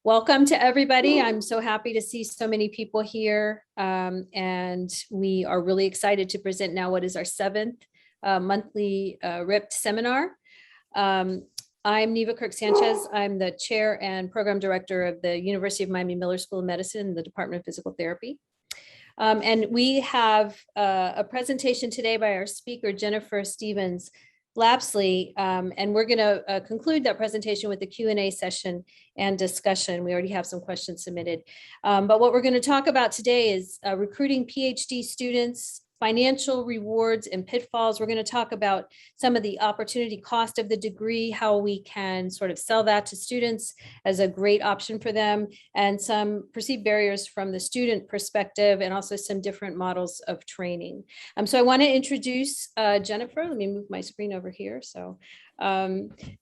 Welcome to everybody. I'm so happy to see so many people here. And we are really excited to present now what is our seventh monthly RIPPT seminar. I'm Neva Kirk-Sanchez. I'm the chair and program director of the University of Miami Miller School of Medicine, the Department of Physical Therapy. And we have a presentation today by our speaker, Jennifer Stevens Lapsley, and we're going to conclude that presentation with the Q&A session and discussion. We already have some questions submitted. But what we're going to talk about today is recruiting PhD students, financial rewards and pitfalls. We're going to talk about some of the opportunity cost of the degree, how we can sort of sell that to students as a great option for them, and some perceived barriers from the student perspective, and also some different models of training. So I want to introduce Jennifer. Let me move my screen over here. So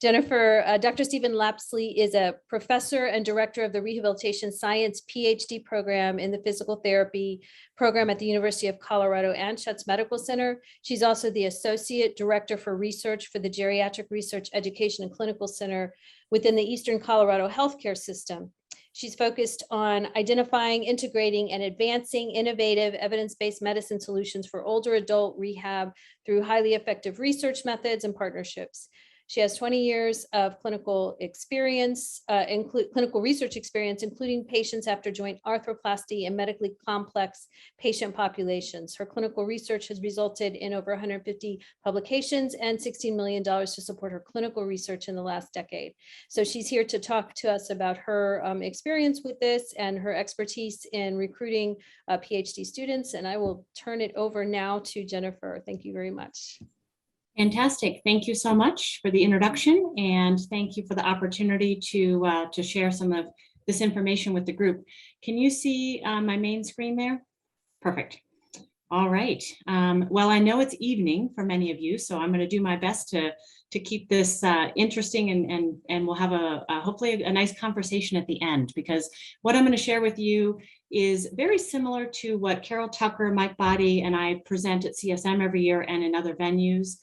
Jennifer, Dr. Stephen Lapsley is a professor and director of the Rehabilitation Science PhD program in the physical therapy program at the University of Colorado Anschutz Medical Center. She's also the associate director for research for the Geriatric Research Education and Clinical Center within the Eastern Colorado Healthcare System. She's focused on identifying, integrating, and advancing innovative evidence-based medicine solutions for older adult rehab through highly effective research methods and partnerships. She has 20 years of clinical experience, clinical research experience, including patients after joint arthroplasty and medically complex patient populations. Her clinical research has resulted in over 150 publications and $16 million to support her clinical research in the last decade. So she's here to talk to us about her experience with this and her expertise in recruiting PhD students. And I will turn it over now to Jennifer. Thank you very much. Fantastic. Thank you so much for the introduction, and thank you for the opportunity to share some of this information with the group. Can you see my main screen there? Perfect. All right. Well, I know it's evening for many of you, so I'm going to do my best to keep this interesting, and we'll have hopefully a nice conversation at the end, because what I'm going to share with you is very similar to what Carol Tucker, Mike Body, and I present at CSM every year and in other venues.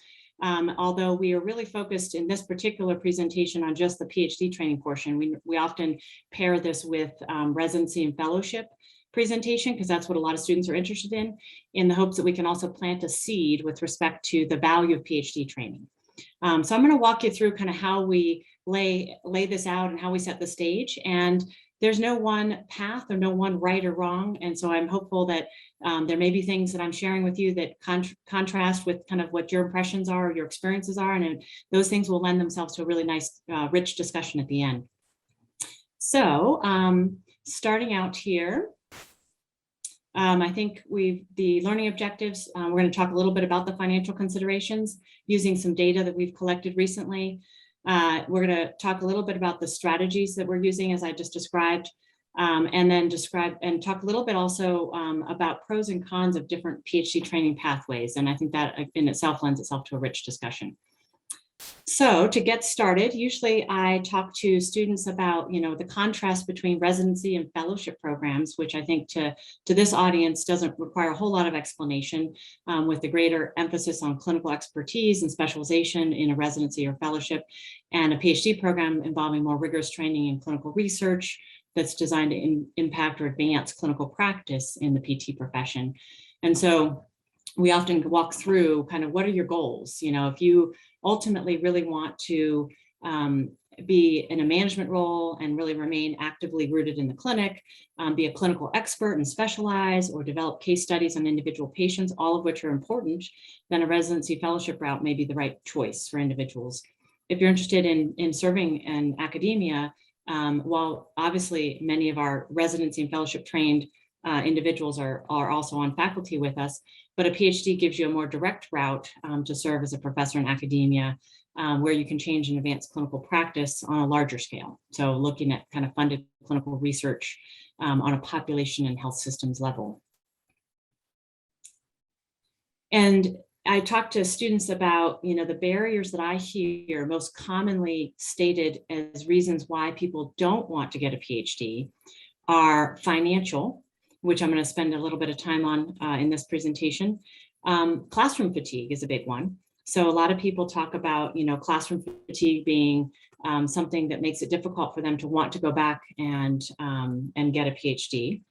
Although we are really focused in this particular presentation on just the PhD training portion, we often pair this with residency and fellowship presentation, because that's what a lot of students are interested in the hopes that we can also plant a seed with respect to the value of PhD training. So I'm going to walk you through kind of how we lay this out and how we set the stage. And there's no one path or no one right or wrong. And so I'm hopeful that there may be things that I'm sharing with you that contrast with kind of what your impressions are or your experiences are. And those things will lend themselves to a really nice, rich discussion at the end. So starting out here, I think the learning objectives, we're going to talk a little bit about the financial considerations using some data that we've collected recently. We're going to talk a little bit about the strategies that we're using, as I just described, and then talk a little bit also about pros and cons of different PhD training pathways. And I think that in itself lends itself to a rich discussion. So to get started, usually I talk to students about, the contrast between residency and fellowship programs, which I think to this audience doesn't require a whole lot of explanation, with the greater emphasis on clinical expertise and specialization in a residency or fellowship, and a PhD program involving more rigorous training in clinical research that's designed to impact or advance clinical practice in the PT profession. And so we often walk through kind of what are your goals? If you ultimately really want to be in a management role and really remain actively rooted in the clinic, be a clinical expert and specialize, or develop case studies on individual patients, all of which are important, then a residency fellowship route may be the right choice for individuals. If you're interested in serving in academia, while obviously many of our residency and fellowship trained individuals are also on faculty with us, but a PhD gives you a more direct route to serve as a professor in academia, where you can change and advance clinical practice on a larger scale. So looking at kind of funded clinical research on a population and health systems level. And I talk to students about, the barriers that I hear most commonly stated as reasons why people don't want to get a PhD are financial, which I'm going to spend a little bit of time on in this presentation. Classroom fatigue is a big one. So a lot of people talk about, classroom fatigue being something that makes it difficult for them to want to go back and get a PhD.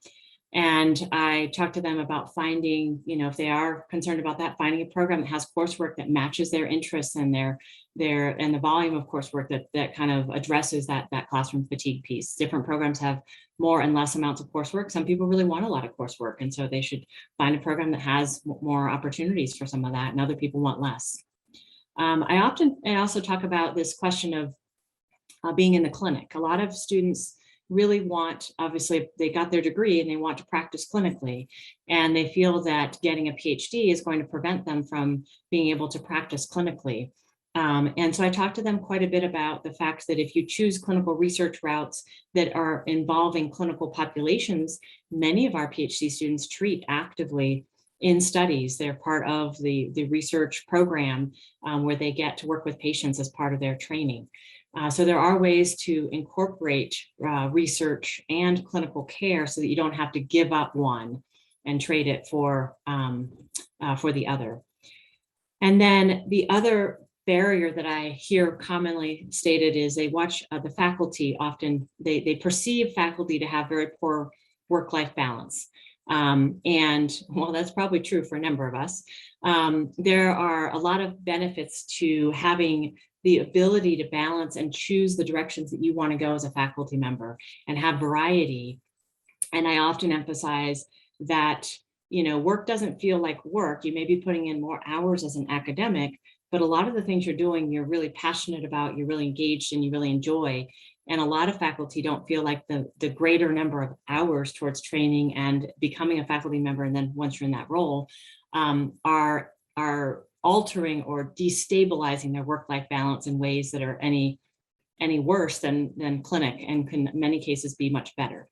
And I talked to them about finding, if they are concerned about that, finding a program that has coursework that matches their interests and and the volume of coursework that kind of addresses that classroom fatigue piece. Different programs have more and less amounts of coursework. Some people really want a lot of coursework, and so they should find a program that has more opportunities for some of that, and other people want less. I also talk about this question of being in the clinic. A lot of students really want, obviously, they got their degree and they want to practice clinically, and they feel that getting a PhD is going to prevent them from being able to practice clinically. And so I talked to them quite a bit about the fact that if you choose clinical research routes that are involving clinical populations, many of our PhD students treat actively in studies. They're part of the research program where they get to work with patients as part of their training. So there are ways to incorporate research and clinical care so that you don't have to give up one and trade it for the other. And then the other barrier that I hear commonly stated is they watch the faculty often, they perceive faculty to have very poor work-life balance. And well, that's probably true for a number of us. There are a lot of benefits to having the ability to balance and choose the directions that you want to go as a faculty member and have variety. And I often emphasize that, work doesn't feel like work. You may be putting in more hours as an academic, but a lot of the things you're doing, you're really passionate about, you're really engaged and you really enjoy. And a lot of faculty don't feel like the greater number of hours towards training and becoming a faculty member, and then once you're in that role, are altering or destabilizing their work-life balance in ways that are any worse than clinic, and can in many cases be much better.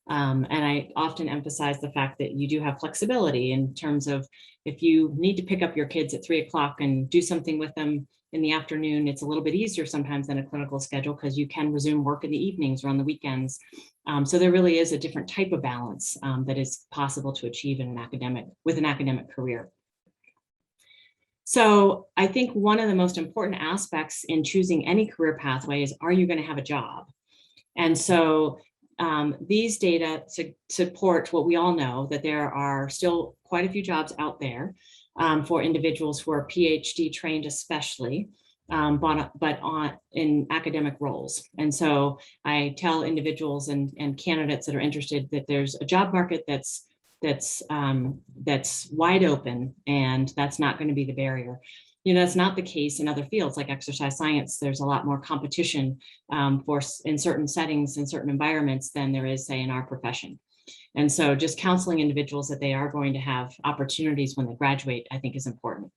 And I often emphasize the fact that you do have flexibility in terms of if you need to pick up your kids at 3 o'clock and do something with them in the afternoon, it's a little bit easier sometimes than a clinical schedule because you can resume work in the evenings or on the weekends. So there really is a different type of balance that is possible to achieve in with an academic career. So I think one of the most important aspects in choosing any career pathway is, are you going to have a job? And so these data support what we all know, that there are still quite a few jobs out there for individuals who are PhD trained, especially, but in academic roles. And so I tell individuals and candidates that are interested that there's a job market that's wide open, and that's not going to be the barrier. That's not the case in other fields like exercise science. There's a lot more competition in certain settings, in certain environments than there is, say, in our profession. And so just counseling individuals that they are going to have opportunities when they graduate, I think, is important.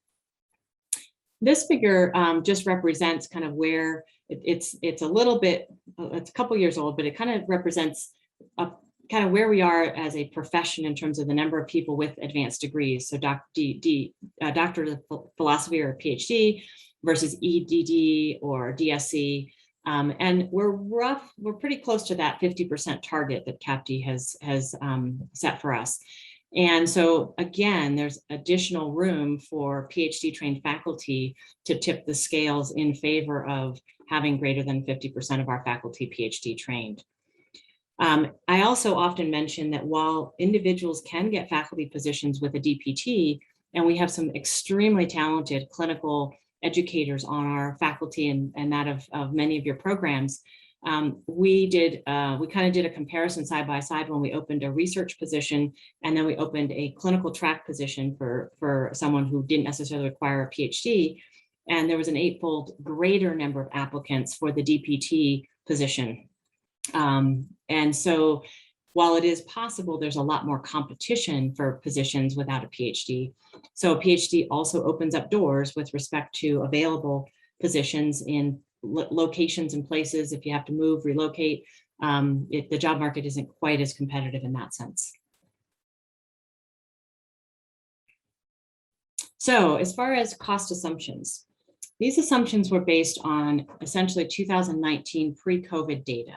This figure just represents kind of where it's a couple years old, but it kind of represents kind of where we are as a profession in terms of the number of people with advanced degrees. So Doctor of Philosophy or PhD versus EDD or DSc. And we're pretty close to that 50% target that CAPD has set for us. And so again, there's additional room for PhD trained faculty to tip the scales in favor of having greater than 50% of our faculty PhD trained. I also often mention that while individuals can get faculty positions with a DPT, and we have some extremely talented clinical educators on our faculty and that of many of your programs, we kind of did a comparison side by side when we opened a research position, and then we opened a clinical track position for someone who didn't necessarily require a PhD. And there was an 8-fold greater number of applicants for the DPT position. And so while it is possible, there's a lot more competition for positions without a PhD. So a PhD also opens up doors with respect to available positions in locations and places. If you have to move, relocate, the job market isn't quite as competitive in that sense. So as far as cost assumptions, these assumptions were based on essentially 2019 pre-COVID data.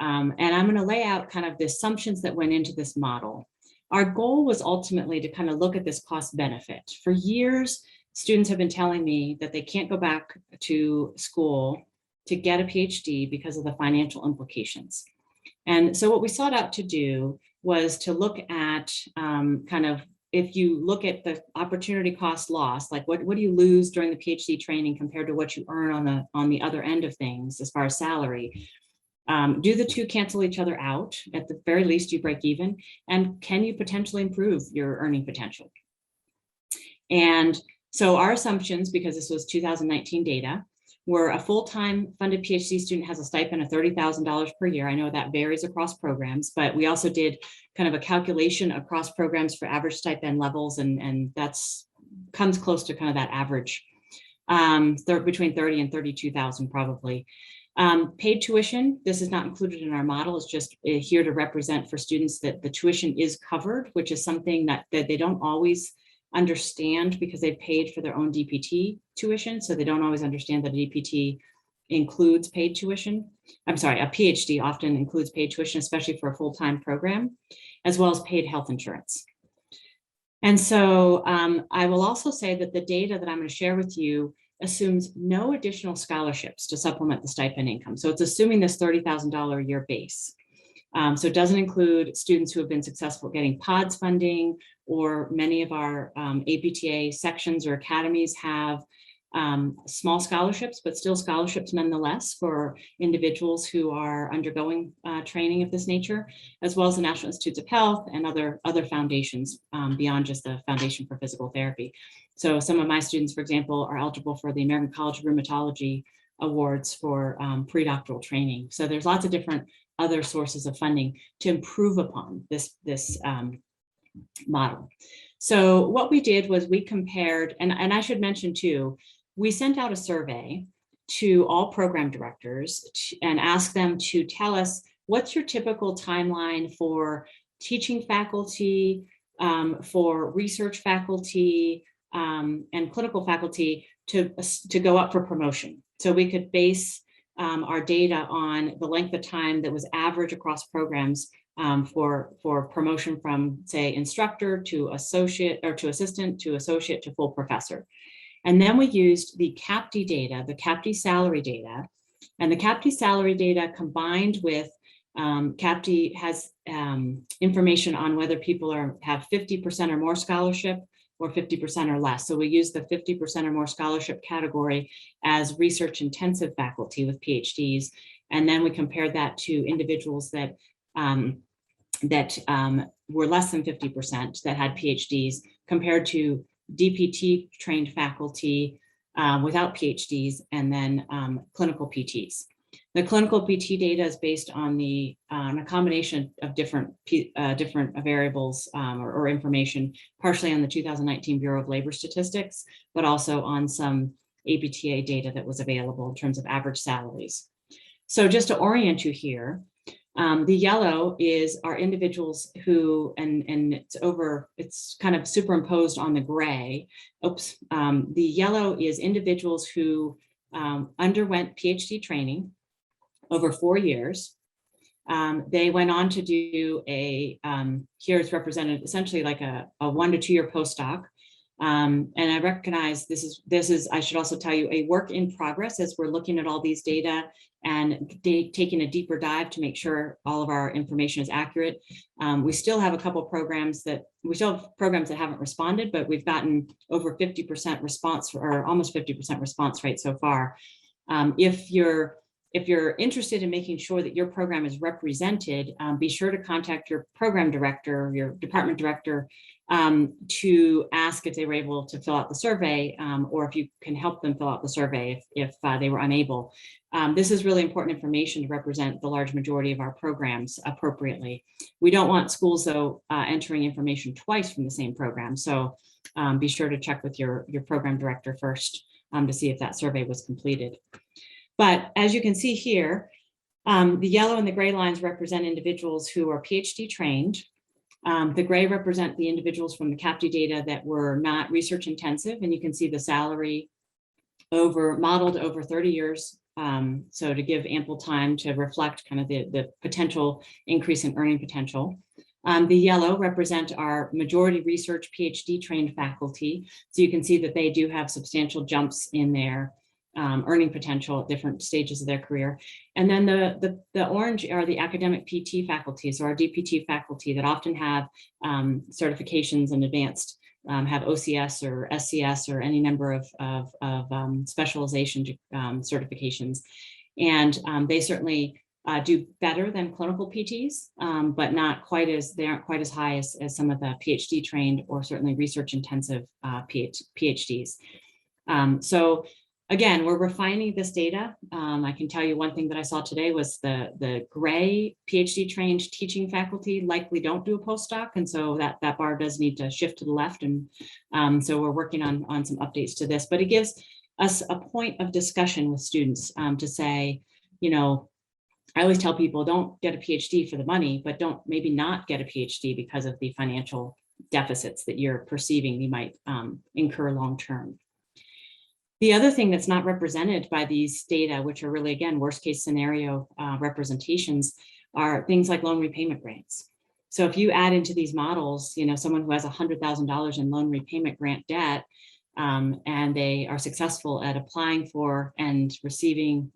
And I'm going to lay out kind of the assumptions that went into this model. Our goal was ultimately to kind of look at this cost benefit. For years, students have been telling me that they can't go back to school to get a PhD because of the financial implications. And so what we sought out to do was to look at kind of, if you look at the opportunity cost loss, like what do you lose during the PhD training compared to what you earn on the other end of things as far as salary? Do the two cancel each other out? At the very least, you break even. And can you potentially improve your earning potential? And so our assumptions, because this was 2019 data, were a full-time funded PhD student has a stipend of $30,000 per year. I know that varies across programs, but we also did kind of a calculation across programs for average stipend levels, and that's comes close to kind of that average, between 30 and 32,000 probably. Paid tuition, this is not included in our model, it's just here to represent for students that the tuition is covered, which is something that they don't always understand because they paid for their own DPT tuition. So they don't always understand that a DPT includes paid tuition. I'm sorry, a PhD often includes paid tuition, especially for a full-time program, as well as paid health insurance. And so I will also say that the data that I'm going to share with you assumes no additional scholarships to supplement the stipend income. So it's assuming this $30,000 a year base. So it doesn't include students who have been successful at getting PODS funding, or many of our APTA sections or academies have small scholarships, but still scholarships nonetheless for individuals who are undergoing training of this nature, as well as the National Institutes of Health and other poundations beyond just the Foundation for Physical Therapy. So some of my students, for example, are eligible for the American College of Rheumatology awards for pre-doctoral training. So there's lots of different other sources of funding to improve upon this model. So what we did was we compared, and I should mention too, we sent out a survey to all program directors and asked them to tell us what's your typical timeline for teaching faculty, for research faculty, and clinical faculty to go up for promotion. So we could base our data on the length of time that was average across programs for promotion from, say, instructor to associate, or to assistant to associate to full professor. And then we used the CAPT data, the CAPT salary data, and the CAPT salary data combined with CAPT has information on whether people have 50% or more scholarship or 50% or less. So we use the 50% or more scholarship category as research intensive faculty with PhDs. And then we compared that to individuals that were less than 50% that had PhDs compared to DPT trained faculty without PhDs, and then clinical PTs. The clinical PT data is based on a combination of different variables or information, partially on the 2019 Bureau of Labor Statistics, but also on some APTA data that was available in terms of average salaries. So just to orient you here, the yellow are individuals who, and it's kind of superimposed on the gray. Oops, the yellow is individuals who underwent PhD training over 4 years. They went on to do here it's represented essentially like a 1 to 2 year postdoc. And I recognize this is, I should also tell you, a work in progress as we're looking at all these data and taking a deeper dive to make sure all of our information is accurate. We still have a couple programs that haven't responded, but we've gotten over 50% response, or almost 50% response rate so far. If you're interested in making sure that your program is represented, be sure to contact your program director, your department director, to ask if they were able to fill out the survey, or if you can help them fill out the survey if they were unable. This is really important information to represent the large majority of our programs appropriately. We don't want schools, though, entering information twice from the same program. So be sure to check with your program director first to see if that survey was completed. But as you can see here, the yellow and the gray lines represent individuals who are PhD trained. The gray represent the individuals from the CAPT data that were not research intensive, and you can see the salary modeled over 30 years. So to give ample time to reflect kind of the potential increase in earning potential. The yellow represent our majority research PhD trained faculty. So you can see that they do have substantial jumps in their earning potential at different stages of their career. And then the orange are the academic PT faculty, so our DPT faculty that often have certifications in advanced, have OCS or SCS or any number of specialization certifications. And they certainly do better than clinical PTs, but they aren't quite as high as some of the PhD trained or certainly research intensive PhDs. So again, we're refining this data. I can tell you one thing that I saw today was the gray PhD trained teaching faculty likely don't do a postdoc. And so that bar does need to shift to the left. And so we're working on some updates to this, but it gives us a point of discussion with students to say, I always tell people don't get a PhD for the money, but don't maybe not get a PhD because of the financial deficits that you're perceiving you might incur long-term. The other thing that's not represented by these data, which are really, again, worst case scenario representations, are things like loan repayment grants. So if you add into these models, someone who has $100,000 in loan repayment grant debt, and they are successful at applying for and receiving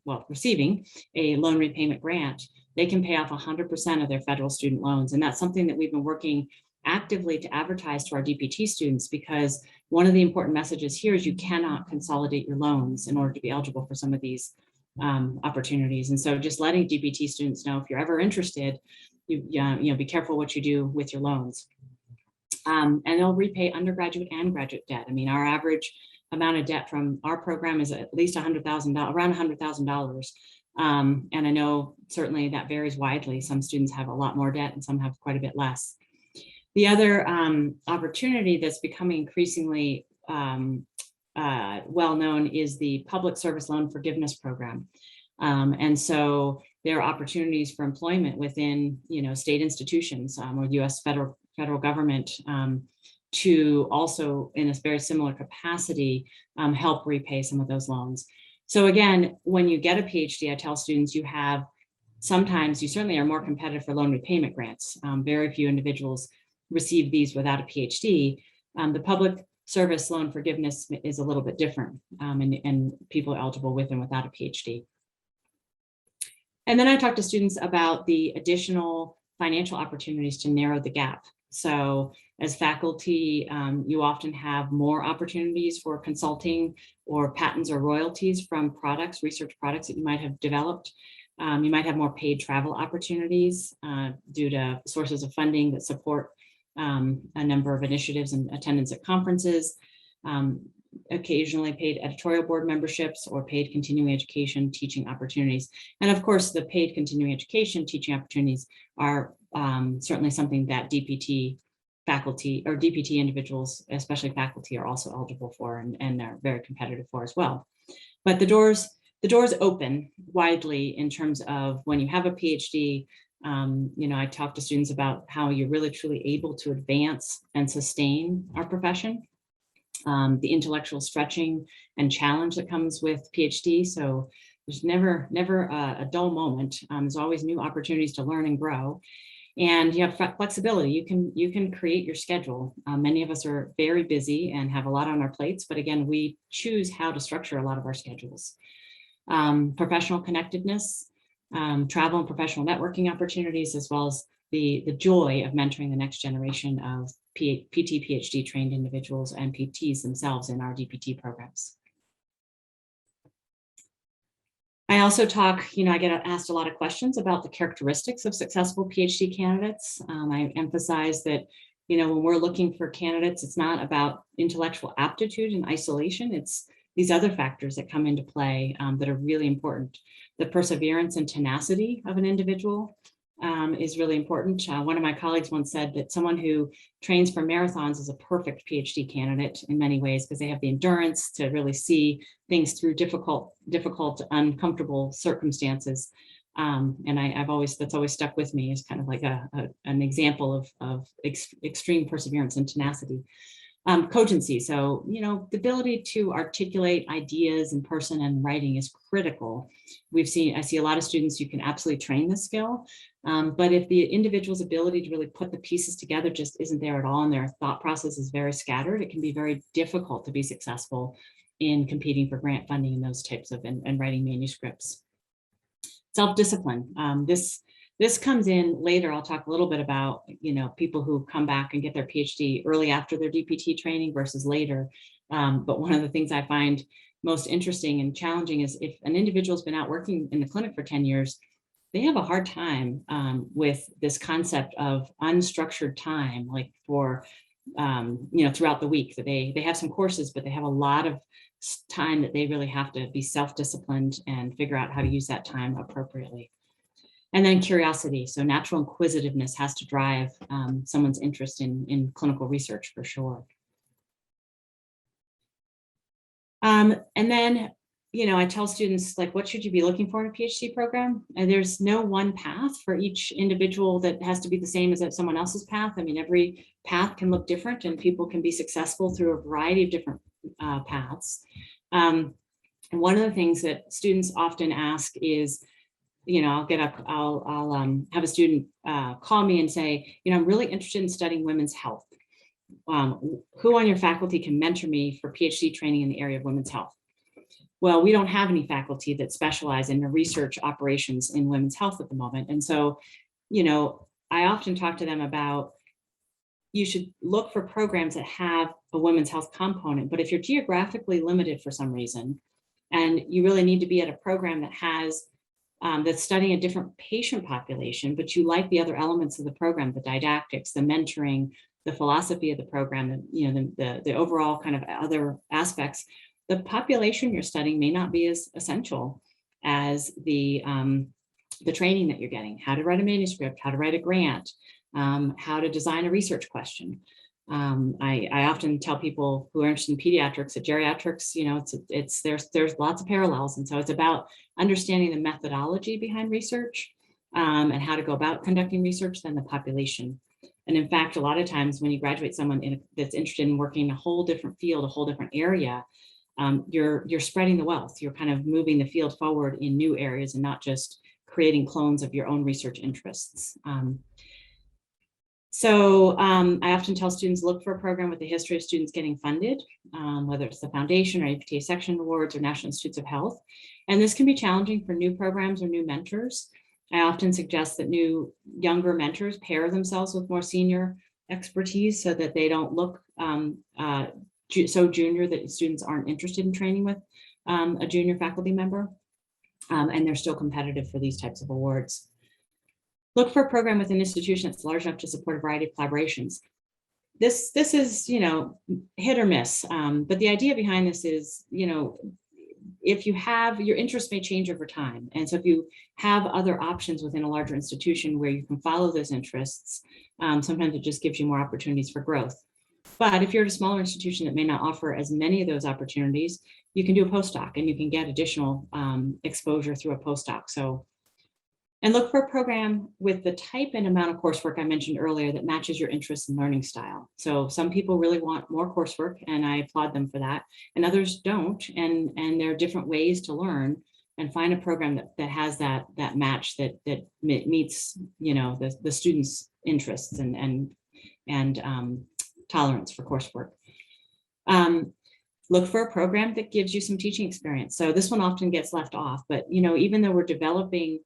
a loan repayment grant, they can pay off 100% of their federal student loans. And that's something that we've been working actively to advertise to our DPT students, because one of the important messages here is you cannot consolidate your loans in order to be eligible for some of these opportunities. And so just letting DPT students know, if you're ever interested, be careful what you do with your loans. And they'll repay undergraduate and graduate debt. I mean, our average amount of debt from our program is at least $100,000, around $100,000. And I know certainly that varies widely. Some students have a lot more debt and some have quite a bit less. The other opportunity that's becoming increasingly well-known is the Public Service Loan Forgiveness Program. And so there are opportunities for employment within, state institutions or U.S. federal government to also, in a very similar capacity, help repay some of those loans. So again, when you get a PhD, I tell students sometimes you certainly are more competitive for loan repayment grants. Very few individuals receive these without a PhD. The public service loan forgiveness is a little bit different, and people are eligible with and without a PhD. And then I talk to students about the additional financial opportunities to narrow the gap. So as faculty, you often have more opportunities for consulting or patents or royalties from research products that you might have developed. You might have more paid travel opportunities due to sources of funding that support a number of initiatives and attendance at conferences, occasionally paid editorial board memberships or paid continuing education teaching opportunities. And of course, the paid continuing education teaching opportunities are certainly something that DPT faculty or DPT individuals, especially faculty, are also eligible for and are very competitive for as well. But the doors open widely in terms of when you have a PhD. I talk to students about how you're really truly able to advance and sustain our profession. The intellectual stretching and challenge that comes with PhD. So there's never a dull moment. There's always new opportunities to learn and grow. And you have flexibility. You can create your schedule. Many of us are very busy and have a lot on our plates, but again, we choose how to structure a lot of our schedules. Professional connectedness, travel and professional networking opportunities, as well as the joy of mentoring the next generation of PT, PhD trained individuals and PTs themselves in our DPT programs. I also talk, I get asked a lot of questions about the characteristics of successful PhD candidates. I emphasize that, when we're looking for candidates, it's not about intellectual aptitude in isolation. It's these other factors that come into play that are really important. The perseverance and tenacity of an individual is really important. One of my colleagues once said that someone who trains for marathons is a perfect PhD candidate in many ways, because they have the endurance to really see things through difficult, uncomfortable circumstances. And that's always stuck with me as kind of like an example of extreme perseverance and tenacity. Cogency. So, the ability to articulate ideas in person and writing is critical. I see a lot of students, you can absolutely train this skill. But if the individual's ability to really put the pieces together just isn't there at all, and their thought process is very scattered, it can be very difficult to be successful in competing for grant funding and those types of, and writing manuscripts. Self-discipline. This comes in later. I'll talk a little bit about, people who come back and get their PhD early after their DPT training versus later. But one of the things I find most interesting and challenging is if an individual's been out working in the clinic for 10 years, they have a hard time with this concept of unstructured time, like for, throughout the week. That they have some courses, but they have a lot of time that they really have to be self-disciplined and figure out how to use that time appropriately. And then curiosity. So natural inquisitiveness has to drive someone's interest in clinical research for sure. And then, I tell students, like, what should you be looking for in a PhD program? And there's no one path for each individual that has to be the same as someone else's path. I mean, every path can look different and people can be successful through a variety of different paths. And one of the things that students often ask is, I'll have a student call me and say, I'm really interested in studying women's health. Who on your faculty can mentor me for PhD training in the area of women's health? Well, we don't have any faculty that specialize in the research operations in women's health at the moment. And so, I often talk to them about, you should look for programs that have a women's health component. But if you're geographically limited for some reason, and you really need to be at a program that has that's studying a different patient population, but you like the other elements of the program, the didactics, the mentoring, the philosophy of the program, and the overall kind of other aspects, the population you're studying may not be as essential as the training that you're getting, how to write a manuscript, how to write a grant, how to design a research question. I often tell people who are interested in pediatrics that geriatrics, there's lots of parallels. And so it's about understanding the methodology behind research and how to go about conducting research than the population. And in fact, a lot of times when you graduate someone that's interested in working in a whole different field, a whole different area, you're spreading the wealth. You're kind of moving the field forward in new areas and not just creating clones of your own research interests. So I often tell students, look for a program with a history of students getting funded, whether it's the foundation or APTA section awards or National Institutes of Health. And this can be challenging for new programs or new mentors. I often suggest that younger mentors pair themselves with more senior expertise so that they don't look so junior that students aren't interested in training with a junior faculty member. And they're still competitive for these types of awards. Look for a program with an institution that's large enough to support a variety of collaborations. This is, hit or miss. But the idea behind this is, if you have, your interests may change over time. And so if you have other options within a larger institution where you can follow those interests, sometimes it just gives you more opportunities for growth. But if you're at a smaller institution that may not offer as many of those opportunities, you can do a postdoc and you can get additional exposure through a postdoc. And look for a program with the type and amount of coursework I mentioned earlier that matches your interests and learning style. So some people really want more coursework, and I applaud them for that, and others don't. And there are different ways to learn, and find a program that has that match that meets the students' interests and tolerance for coursework. Look for a program that gives you some teaching experience. So this one often gets left off, but even though we're developing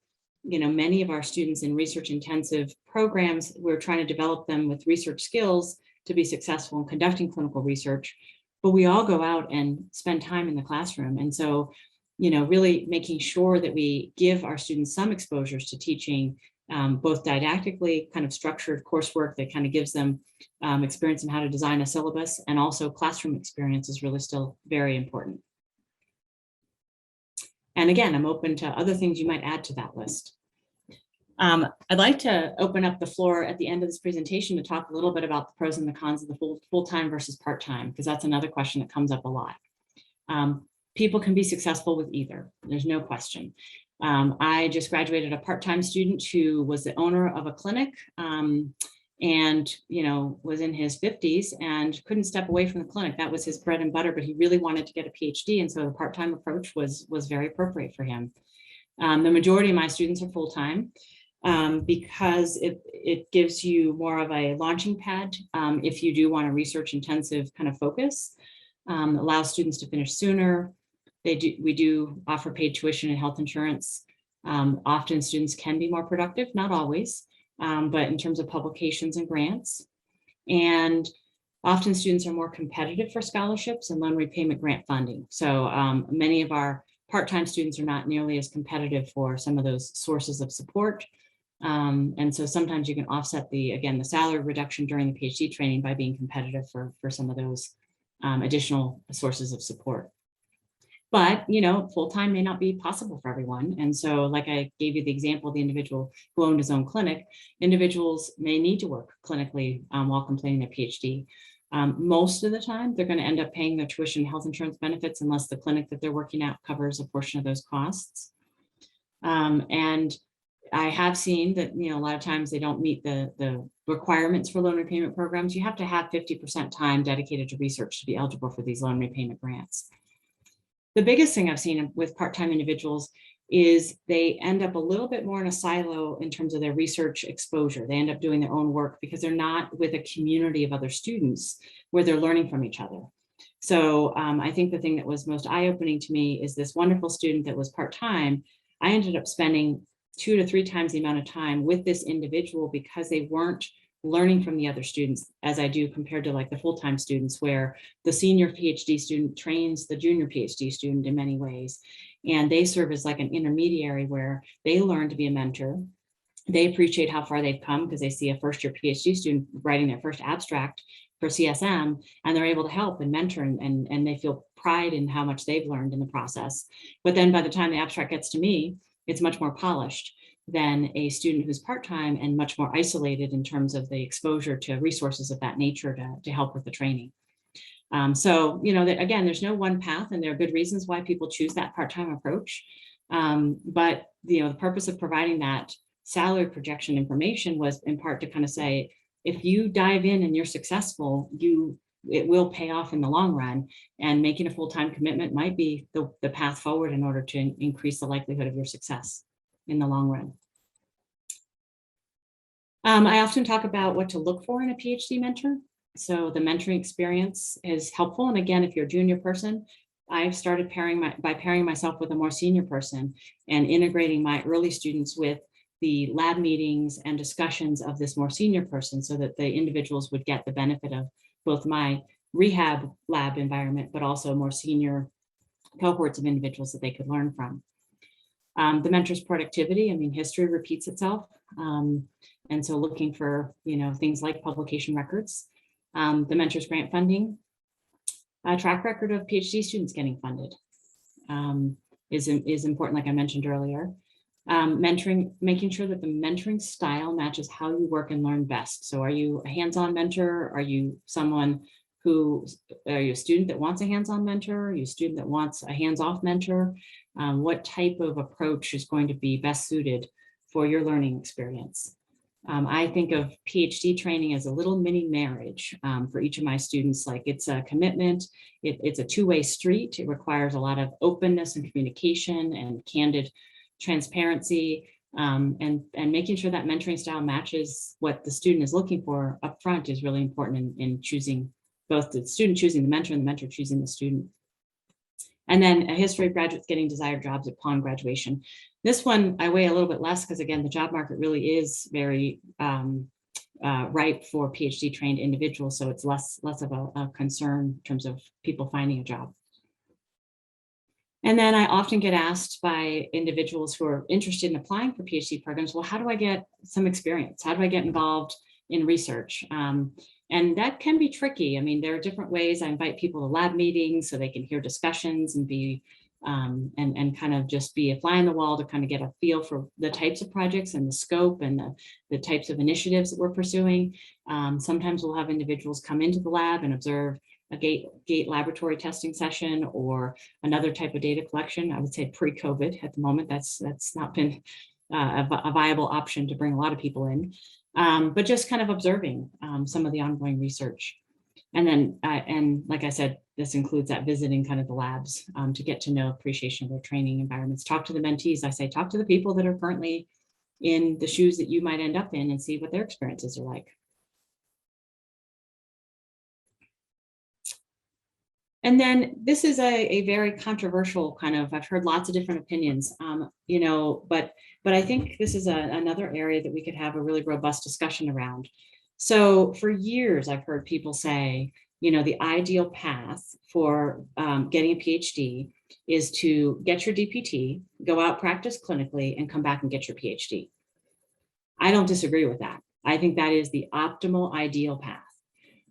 many of our students in research intensive programs, we're trying to develop them with research skills to be successful in conducting clinical research, but we all go out and spend time in the classroom. And so, really making sure that we give our students some exposures to teaching, both didactically kind of structured coursework that kind of gives them experience in how to design a syllabus, and also classroom experience is really still very important. And again, I'm open to other things you might add to that list. I'd like to open up the floor at the end of this presentation to talk a little bit about the pros and the cons of the full-time versus part-time, because that's another question that comes up a lot. People can be successful with either, there's no question. I just graduated a part-time student who was the owner of a clinic and, was in his 50s and couldn't step away from the clinic. That was his bread and butter, but he really wanted to get a PhD. And so the part-time approach was very appropriate for him. The majority of my students are full-time because it gives you more of a launching pad if you do want a research intensive kind of focus. Allows students to finish sooner. We do offer paid tuition and health insurance. Often students can be more productive, not always, but in terms of publications and grants. And often students are more competitive for scholarships and loan repayment grant funding. So many of our part-time students are not nearly as competitive for some of those sources of support. And so sometimes you can offset the salary reduction during the PhD training by being competitive for some of those additional sources of support. But, full-time may not be possible for everyone. And so like I gave you the example of the individual who owned his own clinic, individuals may need to work clinically while completing their PhD. Most of the time, they're going to end up paying their tuition and health insurance benefits unless the clinic that they're working at covers a portion of those costs. And I have seen that, a lot of times they don't meet the requirements for loan repayment programs. You have to have 50% time dedicated to research to be eligible for these loan repayment grants. The biggest thing I've seen with part-time individuals is they end up a little bit more in a silo in terms of their research exposure. They end up doing their own work because they're not with a community of other students where they're learning from each other. So I think the thing that was most eye-opening to me is this wonderful student that was part-time. I ended up spending 2 to 3 times the amount of time with this individual because they weren't learning from the other students as I do compared to like the full-time students, where the senior PhD student trains the junior PhD student in many ways. And they serve as like an intermediary where they learn to be a mentor. They appreciate how far they've come because they see a first-year PhD student writing their first abstract for CSM, and they're able to help and mentor, and they feel pride in how much they've learned in the process. But then by the time the abstract gets to me, it's much more polished than a student who's part-time and much more isolated in terms of the exposure to resources of that nature to help with the training. So, again, there's no one path, and there are good reasons why people choose that part-time approach. But, the purpose of providing that salary projection information was in part to kind of say, if you dive in and you're successful, it will pay off in the long run, and making a full-time commitment might be the path forward in order to increase the likelihood of your success in the long run. I often talk about what to look for in a PhD mentor. So the mentoring experience is helpful. And again, if you're a junior person, I've started by pairing myself with a more senior person and integrating my early students with the lab meetings and discussions of this more senior person so that the individuals would get the benefit of both my rehab lab environment, but also more senior cohorts of individuals that they could learn from. The mentor's productivity, history repeats itself. And so looking for, things like publication records, the mentor's grant funding, a track record of PhD students getting funded is important, like I mentioned earlier. Mentoring, making sure that the mentoring style matches how you work and learn best. So are you a hands-on mentor? Are you are you a student that wants a hands-on mentor? Are you a student that wants a hands-off mentor? What type of approach is going to be best suited for your learning experience? I think of PhD training as a little mini marriage for each of my students. Like, it's a commitment. It's a two-way street. It requires a lot of openness and communication and candid transparency, and making sure that mentoring style matches what the student is looking for up front is really important in choosing, both the student choosing the mentor and the mentor choosing the student. And then a history of graduates getting desired jobs upon graduation. This one I weigh a little bit less because, again, the job market really is very ripe for PhD trained individuals. So it's less of a concern in terms of people finding a job. And then I often get asked by individuals who are interested in applying for PhD programs, well, how do I get some experience? How do I get involved in research? And that can be tricky. There are different ways. I invite people to lab meetings so they can hear discussions and be and kind of just be a fly on the wall to kind of get a feel for the types of projects and the scope and the types of initiatives that we're pursuing. Sometimes we'll have individuals come into the lab and observe a gate laboratory testing session or another type of data collection. I would say pre-COVID. At the moment, that's not been a viable option to bring a lot of people in, but just kind of observing some of the ongoing research. And then, and like I said, this includes that visiting kind of the labs to get to know appreciation of their training environments. Talk to the mentees. I say, talk to the people that are currently in the shoes that you might end up in and see what their experiences are like. And then this is a very controversial kind of, I've heard lots of different opinions, you know, but I think this is another area that we could have a really robust discussion around. So for years, I've heard people say, you know, the ideal path for getting a PhD is to get your DPT, go out, practice clinically, and come back and get your PhD. I don't disagree with that. I think that is the optimal ideal path.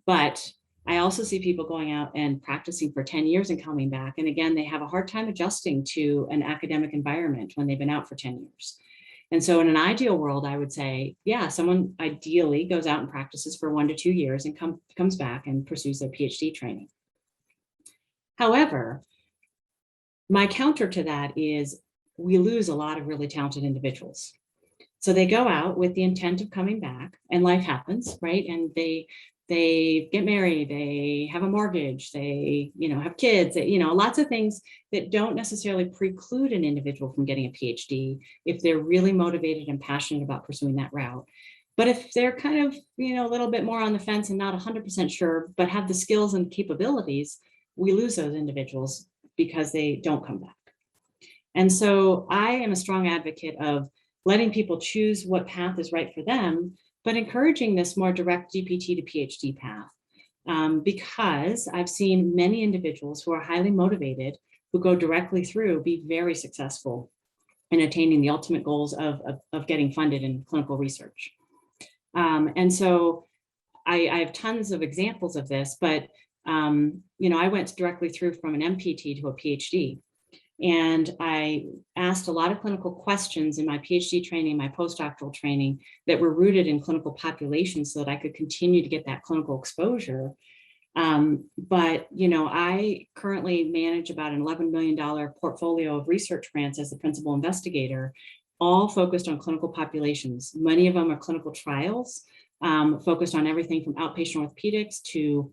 But I also see people going out and practicing for 10 years and coming back. And again, they have a hard time adjusting to an academic environment when they've been out for 10 years. And so in an ideal world, I would say, yeah, someone ideally goes out and practices for 1 to 2 years and comes back and pursues their PhD training. However, my counter to that is we lose a lot of really talented individuals. So they go out with the intent of coming back, and life happens, right? And they get married, they have a mortgage, they, you know, have kids, you know, lots of things that don't necessarily preclude an individual from getting a PhD if they're really motivated and passionate about pursuing that route. But if they're kind of, you know, a little bit more on the fence and not 100% sure, but have the skills and capabilities, we lose those individuals because they don't come back. And so I am a strong advocate of letting people choose what path is right for them, but encouraging this more direct DPT to PhD path, because I've seen many individuals who are highly motivated, who go directly through, be very successful in attaining the ultimate goals of getting funded in clinical research. And so I have tons of examples of this, but you know, I went directly through from an MPT to a PhD. And I asked a lot of clinical questions in my PhD training, my postdoctoral training, that were rooted in clinical populations so that I could continue to get that clinical exposure. But, you know, I currently manage about an $11 million portfolio of research grants as the principal investigator, all focused on clinical populations. Many of them are clinical trials, focused on everything from outpatient orthopedics to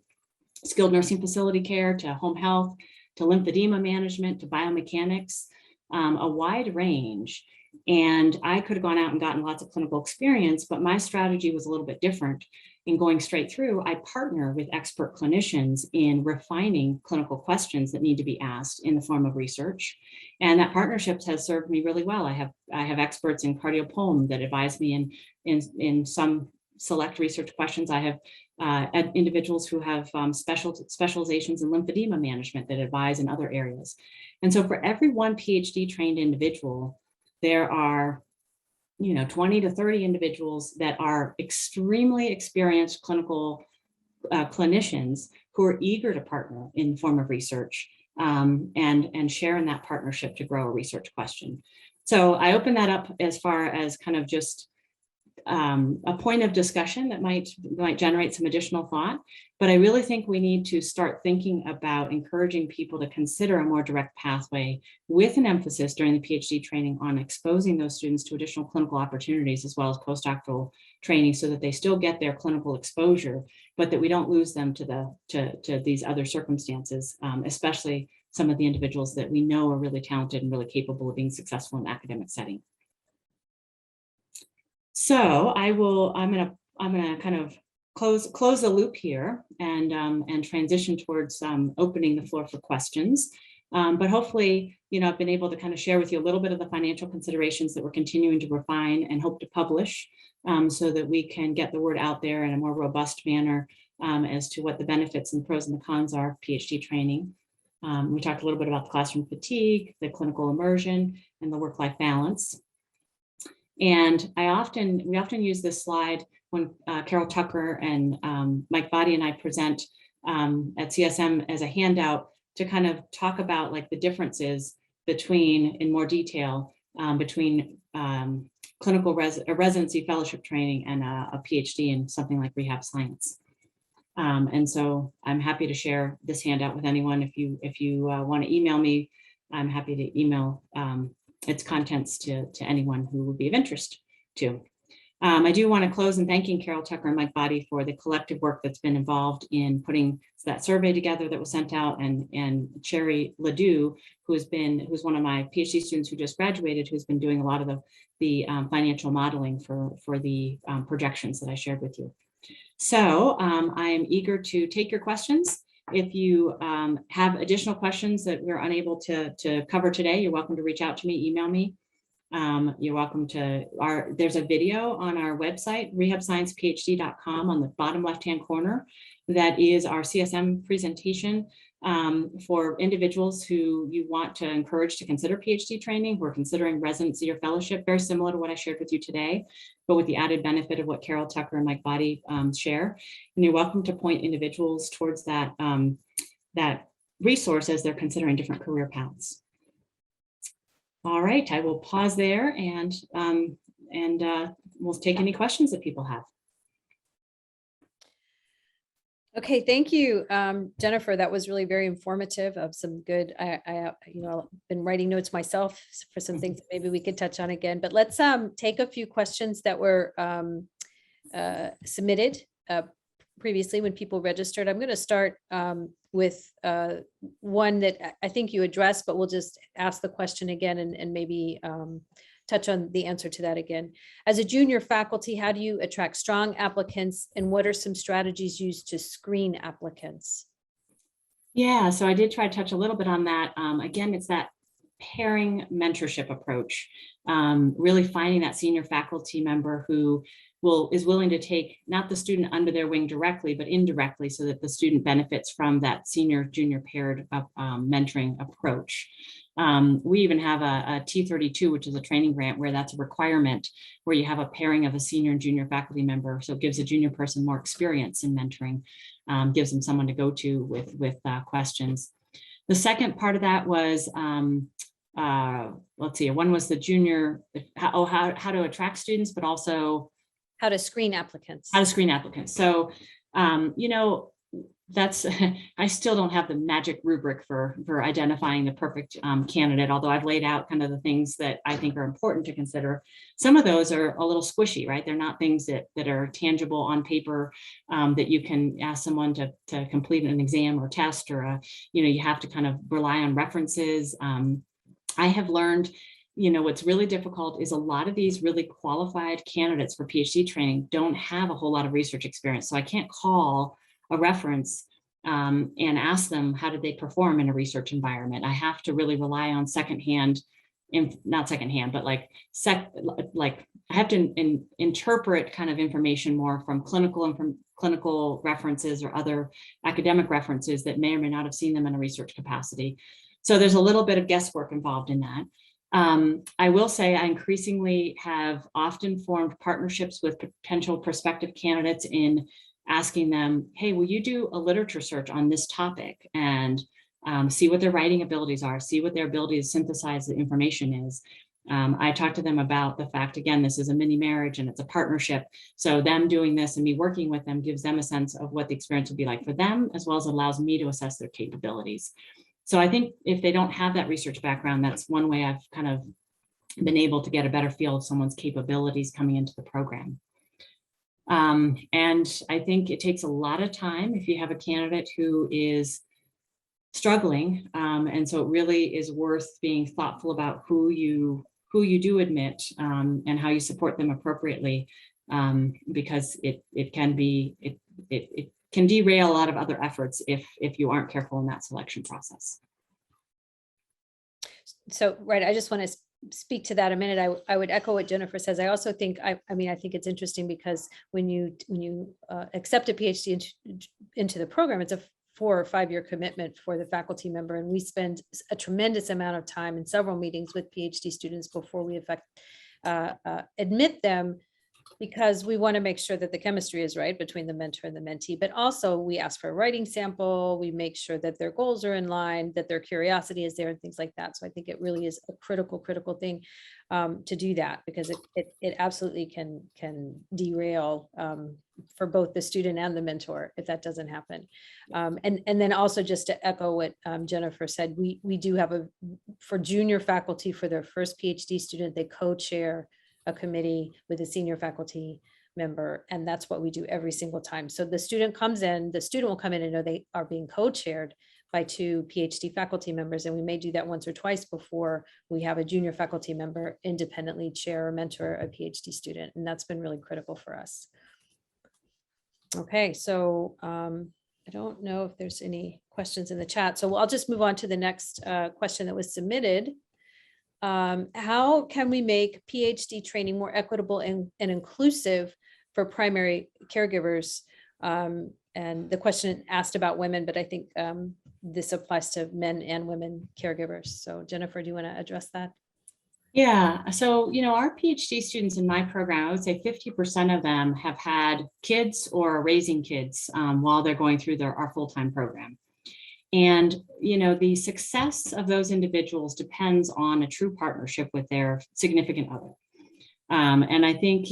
skilled nursing facility care to home health, to lymphedema management, to biomechanics, a wide range. And I could have gone out and gotten lots of clinical experience, but my strategy was a little bit different. In going straight through, I partner with expert clinicians in refining clinical questions that need to be asked in the form of research. And that partnership has served me really well. I have experts in cardiopulm that advise me in some select research questions. I have individuals who have specializations in lymphedema management that advise in other areas. And so for every one PhD trained individual, there are, you know, 20 to 30 individuals that are extremely experienced clinical clinicians who are eager to partner in the form of research and share in that partnership to grow a research question. So I open that up as far as kind of just a point of discussion that might generate some additional thought, but I really think we need to start thinking about encouraging people to consider a more direct pathway with an emphasis during the PhD training on exposing those students to additional clinical opportunities as well as postdoctoral training so that they still get their clinical exposure, but that we don't lose them to these other circumstances, especially some of the individuals that we know are really talented and really capable of being successful in an academic setting. So I'm gonna kind of close the loop here and transition towards opening the floor for questions. But hopefully, you know, I've been able to kind of share with you a little bit of the financial considerations that we're continuing to refine and hope to publish so that we can get the word out there in a more robust manner as to what the benefits and pros and the cons are of PhD training. We talked a little bit about the classroom fatigue, the clinical immersion, and the work-life balance. And we often use this slide when Carol Tucker and Mike Body and I present at CSM as a handout to kind of talk about like the differences between, in more detail, between clinical residency fellowship training and a PhD in something like rehab science. And so I'm happy to share this handout with anyone. If you want to email me, I'm happy to email its contents to anyone who would be of interest to. I do want to close in thanking Carol Tucker and Mike Body for the collective work that's been involved in putting that survey together that was sent out, and Cherry Ledoux, who's one of my PhD students who just graduated, who's been doing a lot of the financial modeling for the projections that I shared with you. So I am eager to take your questions. If you have additional questions that we're unable to cover today, you're welcome to reach out to me, email me. You're welcome to there's a video on our website, rehabsciencephd.com, on the bottom left-hand corner. That is our CSM presentation for individuals who you want to encourage to consider PhD training. We're considering residency or fellowship, very similar to what I shared with you today, but with the added benefit of what Carol Tucker and Mike Body share. And you're welcome to point individuals towards that, that resource as they're considering different career paths. All right, I will pause there and we'll take any questions that people have. Okay, thank you, Jennifer. That was really very informative of some good, you know, I've been writing notes myself for some things that maybe we could touch on again, but let's take a few questions that were submitted previously when people registered. I'm going to start with one that I think you addressed, but we'll just ask the question again and maybe touch on the answer to that again. As a junior faculty, how do you attract strong applicants, and what are some strategies used to screen applicants? Yeah, so I did try to touch a little bit on that. Again, it's that pairing mentorship approach, really finding that senior faculty member who is willing to take not the student under their wing directly, but indirectly, so that the student benefits from that senior junior paired mentoring approach. We even have a T32, which is a training grant where that's a requirement, where you have a pairing of a senior and junior faculty member. So it gives a junior person more experience in mentoring, gives them someone to go to with questions. The second part of that was, let's see, one was the junior, how to attract students, but also how to screen applicants. How to screen applicants. So, you know, that's, I still don't have the magic rubric for identifying the perfect candidate, although I've laid out kind of the things that I think are important to consider. Some of those are a little squishy, right? They're not things that are tangible on paper, that you can ask someone to complete an exam or test, or you know, you have to kind of rely on references. I have learned, you know, what's really difficult is a lot of these really qualified candidates for PhD training don't have a whole lot of research experience. So I can't call a reference and ask them, how did they perform in a research environment? I have to really rely on secondhand, not secondhand, but like I have to interpret kind of information more from clinical references or other academic references that may or may not have seen them in a research capacity. So there's a little bit of guesswork involved in that. I will say I increasingly have often formed partnerships with potential prospective candidates in asking them, hey, will you do a literature search on this topic, and see what their writing abilities are, see what their ability to synthesize the information is. I talked to them about the fact, again, this is a mini marriage and it's a partnership. So them doing this and me working with them gives them a sense of what the experience would be like for them, as well as allows me to assess their capabilities. So I think if they don't have that research background, that's one way I've kind of been able to get a better feel of someone's capabilities coming into the program. And I think it takes a lot of time if you have a candidate who is struggling. And so it really is worth being thoughtful about who you do admit, and how you support them appropriately, because it can derail a lot of other efforts if you aren't careful in that selection process. So, right, I just want to speak to that a minute. I would echo what Jennifer says. I also think, I mean, I think it's interesting because when you accept a PhD into the program, it's a 4 or 5 year commitment for the faculty member. And we spend a tremendous amount of time in several meetings with PhD students before we admit them, because we want to make sure that the chemistry is right between the mentor and the mentee, but also we ask for a writing sample, we make sure that their goals are in line, that their curiosity is there, and things like that. So I think it really is a critical thing to do that, because it absolutely can derail for both the student and the mentor if that doesn't happen. And then also just to echo what Jennifer said, we do have for junior faculty, for their first PhD student, they co-chair a committee with a senior faculty member, and that's what we do every single time. So the student comes in, the student will come in and know they are being co-chaired by 2 PhD faculty members, and we may do that once or twice before we have a junior faculty member independently chair or mentor a PhD student, and that's been really critical for us. Okay, so I don't know if there's any questions in the chat, so I'll just move on to the next question that was submitted. How can we make PhD training more equitable and inclusive for primary caregivers? And the question asked about women, but I think this applies to men and women caregivers. So Jennifer, do you want to address that? Yeah, so, our PhD students in my program, I would say 50% of them have had kids or are raising kids while they're going through our full-time program. And, the success of those individuals depends on a true partnership with their significant other. And I think,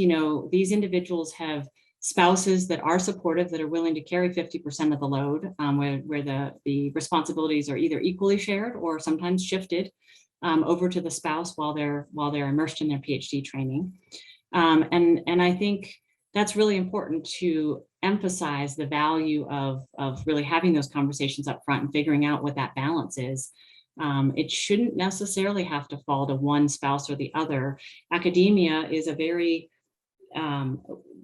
these individuals have spouses that are supportive, that are willing to carry 50% of the load, where the responsibilities are either equally shared or sometimes shifted over to the spouse while they're immersed in their PhD training. And I think that's really important to emphasize the value of really having those conversations up front and figuring out what that balance is. It shouldn't necessarily have to fall to one spouse or the other. Academia is a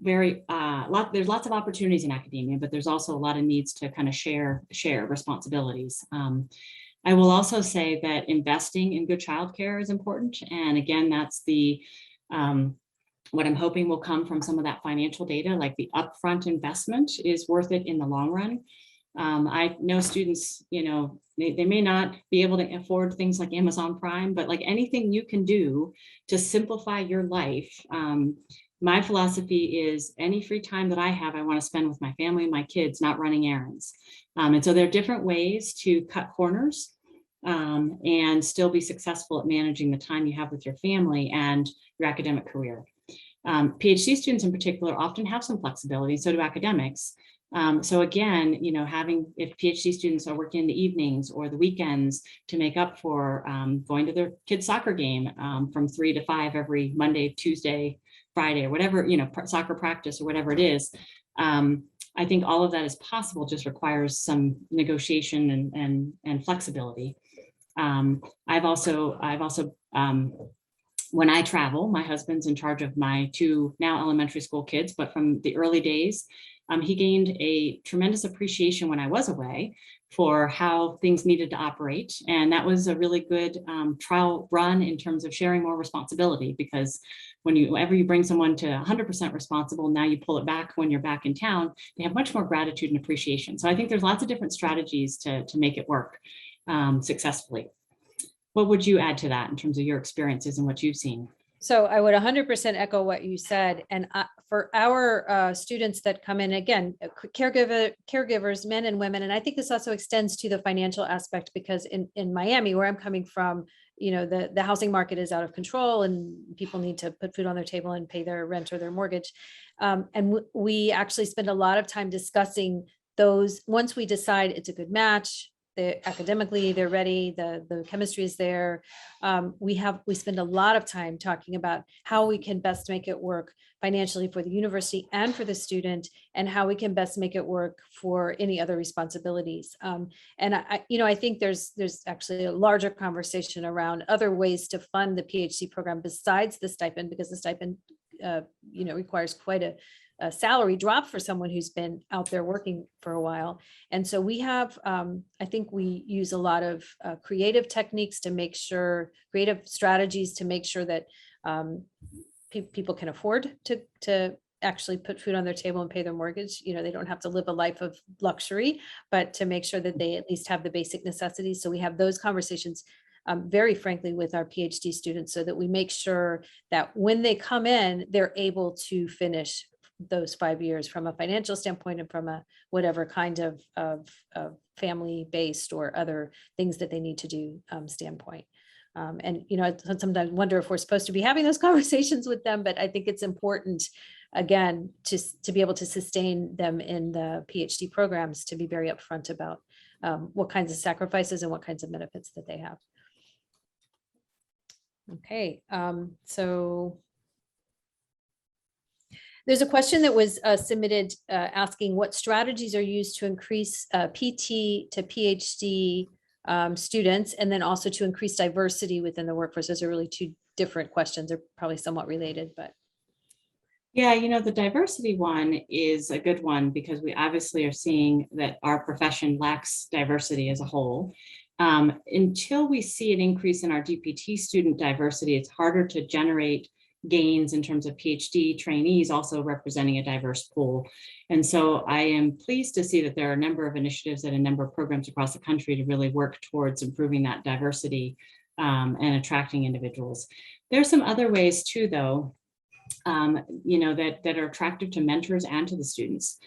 there's lots of opportunities in academia, but there's also a lot of needs to kind of share responsibilities. I will also say that investing in good childcare is important. And again, that's what I'm hoping will come from some of that financial data, like the upfront investment is worth it in the long run. I know students, they may not be able to afford things like Amazon Prime, but like anything you can do to simplify your life. My philosophy is any free time that I have, I want to spend with my family and my kids, not running errands. And so there are different ways to cut corners and still be successful at managing the time you have with your family and your academic career. PhD students in particular often have some flexibility, so do academics. So again, if PhD students are working in the evenings or the weekends to make up for going to their kids' soccer game from 3 to 5 every Monday, Tuesday, Friday, or whatever, soccer practice or whatever it is. I think all of that is possible, just requires some negotiation and flexibility. I've also when I travel, my husband's in charge of my 2 now elementary school kids, but from the early days, he gained a tremendous appreciation when I was away for how things needed to operate. And that was a really good trial run in terms of sharing more responsibility, because whenever you bring someone to 100% responsible, now you pull it back when you're back in town, they have much more gratitude and appreciation. So I think there's lots of different strategies to make it work successfully. What would you add to that in terms of your experiences and what you've seen? So I would 100% echo what you said. And for our students that come in, again, caregivers, men and women, and I think this also extends to the financial aspect, because in Miami, where I'm coming from, the housing market is out of control and people need to put food on their table and pay their rent or their mortgage. And we actually spend a lot of time discussing those. Once we decide it's a good match, academically they're ready, the chemistry is there, we spend a lot of time talking about how we can best make it work financially for the university and for the student, and how we can best make it work for any other responsibilities. And I think there's actually a larger conversation around other ways to fund the PhD program besides the stipend, because the stipend requires quite a salary drop for someone who's been out there working for a while. And so we have, I think we use a lot of creative techniques to make sure, creative strategies to make sure that people can afford to actually put food on their table and pay their mortgage. They don't have to live a life of luxury, but to make sure that they at least have the basic necessities. So we have those conversations very frankly with our PhD students, so that we make sure that when they come in, they're able to finish those 5 years from a financial standpoint and from a whatever kind of family-based or other things that they need to do standpoint. And I sometimes wonder if we're supposed to be having those conversations with them, but I think it's important again, to be able to sustain them in the PhD programs, to be very upfront about what kinds of sacrifices and what kinds of benefits that they have. Okay, so there's a question that was submitted asking what strategies are used to increase PT to PhD students, and then also to increase diversity within the workforce. Those are really two different questions. They're probably somewhat related, but. Yeah, the diversity one is a good one because we obviously are seeing that our profession lacks diversity as a whole. Until we see an increase in our DPT student diversity, it's harder to generate gains in terms of PhD trainees also representing a diverse pool. And so I am pleased to see that there are a number of initiatives and a number of programs across the country to really work towards improving that diversity and attracting individuals. There's some other ways too, though, that are attractive to mentors and to the students.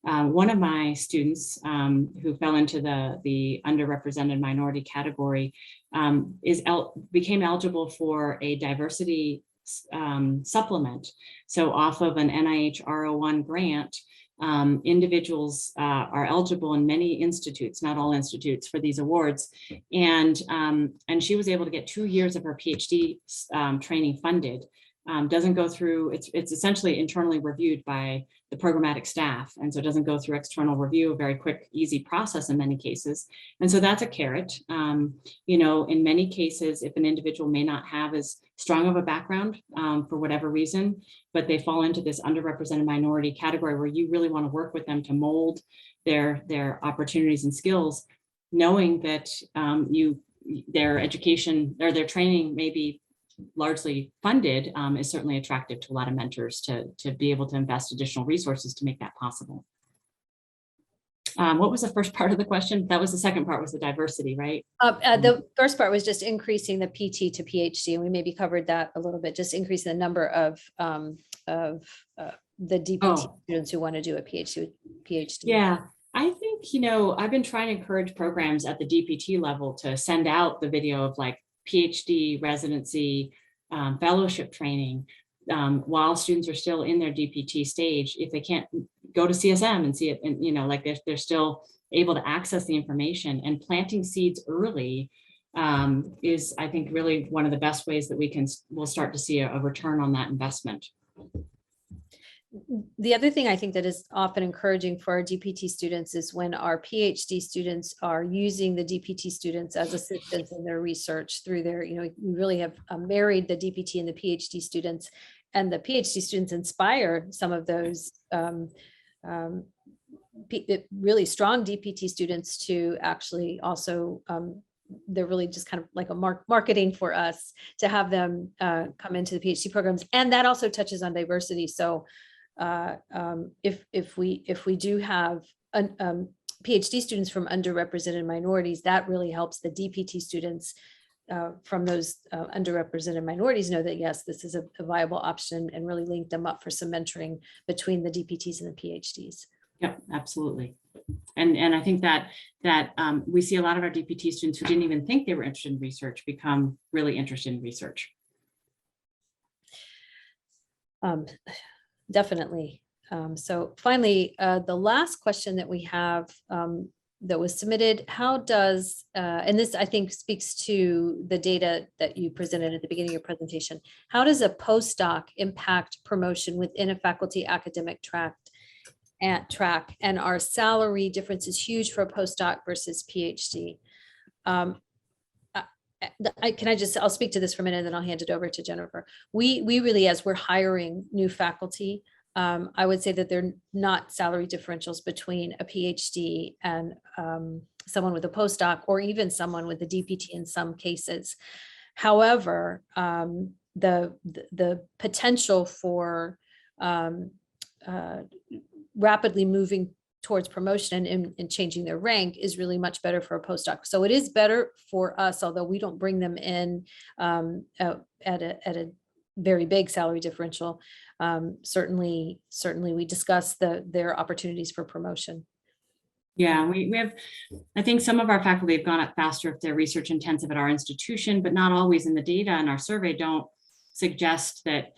One of my students who fell into the underrepresented minority category became eligible for a diversity supplement. So off of an NIH R01 grant, individuals are eligible in many institutes, not all institutes, for these awards. And she was able to get 2 years of her PhD training funded. Doesn't go through, it's essentially internally reviewed by the programmatic staff. And so it doesn't go through external review, a very quick, easy process in many cases. And so that's a carrot. In many cases, if an individual may not have as strong of a background for whatever reason, but they fall into this underrepresented minority category where you really want to work with them to mold their opportunities and skills, knowing that their education or their training may be largely funded is certainly attractive to a lot of mentors to be able to invest additional resources to make that possible. What was the first part of the question? That was the second part, was the diversity, right? The first part was just increasing the PT to PhD, and we maybe covered that a little bit, just increasing the number of the DPT students who want to do a PhD. Yeah. I think, I've been trying to encourage programs at the DPT level to send out the video of like PhD, residency, fellowship training while students are still in their DPT stage. If they can't go to CSM and see it, and they're still able to access the information, and planting seeds early is, I think, really one of the best ways that we'll start to see a return on that investment. The other thing I think that is often encouraging for our DPT students is when our PhD students are using the DPT students as assistants in their research through their, we really have married the DPT and the PhD students, and the PhD students inspire some of those really strong DPT students to actually also, they're really just kind of like a marketing for us to have them come into the PhD programs. And that also touches on diversity. So if we do have PhD students from underrepresented minorities, that really helps the DPT students from those underrepresented minorities know that, yes, this is a viable option, and really link them up for some mentoring between the DPTs and the PhDs. Yep, absolutely. And I think that we see a lot of our DPT students who didn't even think they were interested in research become really interested in research. Definitely. So finally, the last question that we have that was submitted, how does, and this I think speaks to the data that you presented at the beginning of your presentation, how does a postdoc impact promotion within a faculty academic track, and are salary differences huge for a postdoc versus PhD? I'll speak to this for a minute, and then I'll hand it over to Jennifer. We really, as we're hiring new faculty, I would say that there are not salary differentials between a PhD and someone with a postdoc, or even someone with a DPT in some cases. However, the potential for rapidly moving towards promotion and changing their rank is really much better for a postdoc. So it is better for us, although we don't bring them in at a very big salary differential. Certainly we discuss their opportunities for promotion. Yeah, we have, I think some of our faculty have gone up faster if they're research intensive at our institution, but not always. In the data in our survey don't suggest that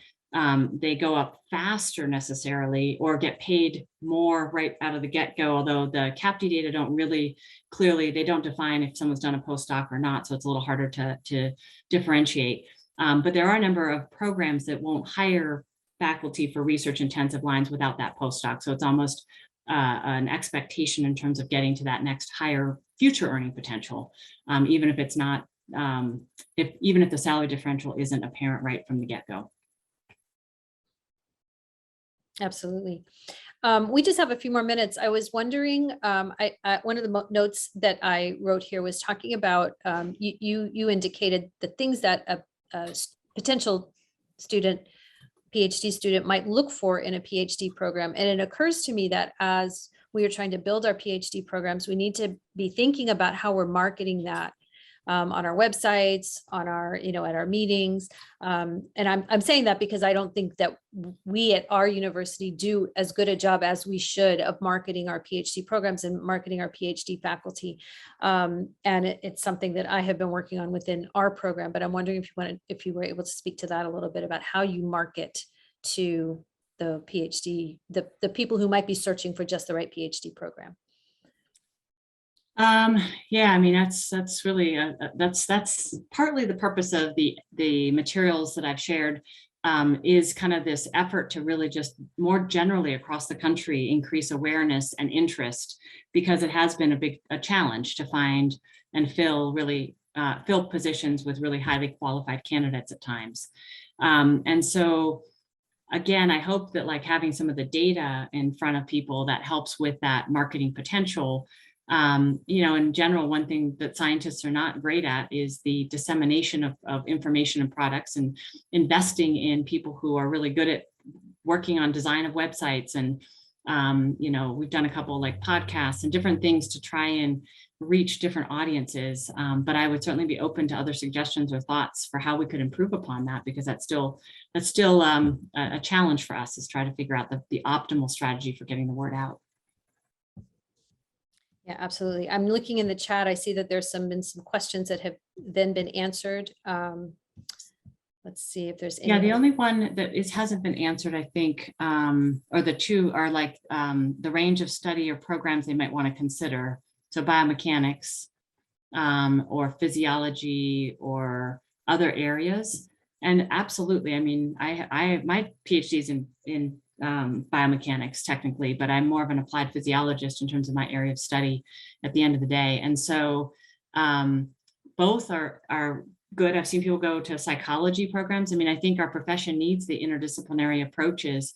they go up faster necessarily or get paid more right out of the get-go, although the CAPT data don't really clearly, they don't define if someone's done a postdoc or not, so it's a little harder to differentiate. But there are a number of programs that won't hire faculty for research intensive lines without that postdoc. So it's almost an expectation in terms of getting to that next higher future earning potential, even if it's not, even if the salary differential isn't apparent right from the get-go. Absolutely. We just have a few more minutes. I was wondering, one of the notes that I wrote here was talking about, you indicated the things that a potential student, PhD student might look for in a PhD program. And it occurs to me that as we are trying to build our PhD programs, we need to be thinking about how we're marketing that on our websites, on our, at our meetings. And I'm saying that because I don't think that we at our university do as good a job as we should of marketing our PhD programs and marketing our PhD faculty. And it's something that I have been working on within our program, but I'm wondering if you were able to speak to that a little bit about how you market to the PhD, the people who might be searching for just the right PhD program. Yeah, I mean, that's really, that's partly the purpose of the materials that I've shared, is kind of this effort to really just more generally across the country, increase awareness and interest, because it has been a challenge to find and fill positions with really highly qualified candidates at times. And so again, I hope that like having some of the data in front of people that helps with that marketing potential. In general, one thing that scientists are not great at is the dissemination of information and products, and investing in people who are really good at working on design of websites. And, we've done a couple like podcasts and different things to try and reach different audiences. But I would certainly be open to other suggestions or thoughts for how we could improve upon that, because that's still a challenge for us, is try to figure out the optimal strategy for getting the word out. Yeah, absolutely. I'm looking in the chat. I see that there's been some questions that have then been answered. Let's see if there's any. Yeah, the only one that hasn't been answered, I think, or the two are like the range of study or programs they might want to consider. So biomechanics or physiology or other areas. And absolutely, I mean, my PhD is in biomechanics technically, but I'm more of an applied physiologist in terms of my area of study at the end of the day. And so both are good. I've seen people go to psychology programs. I mean, I think our profession needs the interdisciplinary approaches